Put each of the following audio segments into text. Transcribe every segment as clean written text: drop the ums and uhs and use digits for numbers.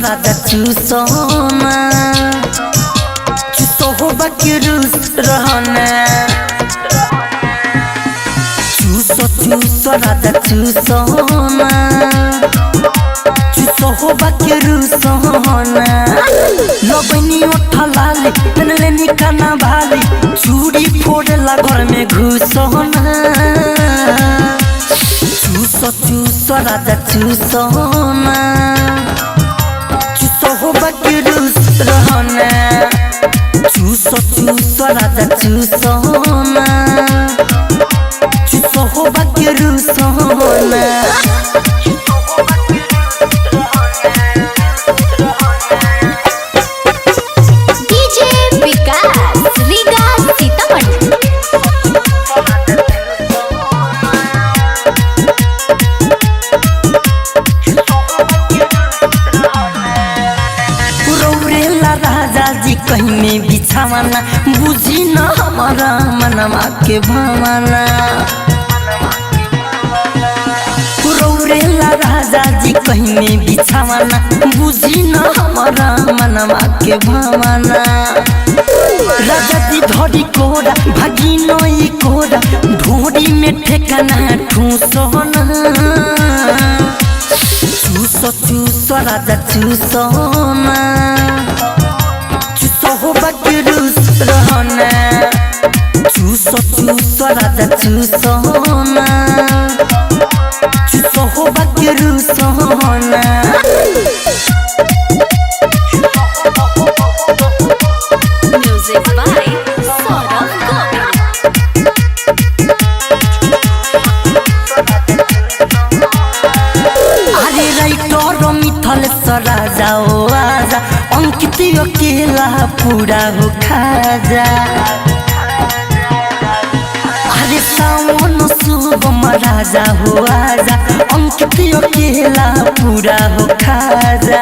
राजा चूसोना चूसो हो बाकी रूस रहना चूसो राजा चूसोना चूसो हो बाकी रूस होना लबनी उठा लाली तनले निकाना भाली चूड़ी फोड़ला घर में घुसोना चूसो राजा चूसोना चूसो हो बाकी रूस रहना चूसो राजा चूसोना चूसो हो बाकी रूस होना डीजे विकास रीगा सीतामढ़ी राजा जी कहीं में बिछावाना बुझी न हमारा मनवा के भावना राजा जी कहीं में बिछावाना बुझी न हमारा मनवा के भावना राजा जी धोड़ी कोरा भागी नई कोरा ढोड़ी में ठेकाना ठूसोना चूसो राजा चूसोना चूसो हो बाकी रूस रहना चूसो राजा चूसोना चूसो हो बाकी रूस होना म्यूजिक बाय सौरभ अरे राइटर मिथल राजा ओ आजा अंकित अकेला पूरा हो खाजा अरे सावन शुभम राजा हो आजा अंकित अकेला पूरा हो खाजा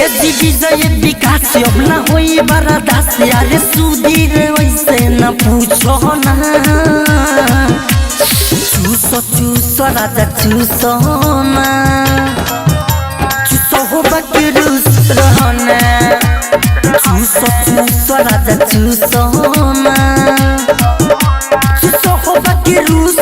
ए विजय विकास अब ना होई बड़ा दास अरे सुधीर वैसे न पूछो ना चूसो राजा चूसोना चूसो हो बाकी रूस रहना चूसो राजा चूसोना चूसो हो बाकी रूस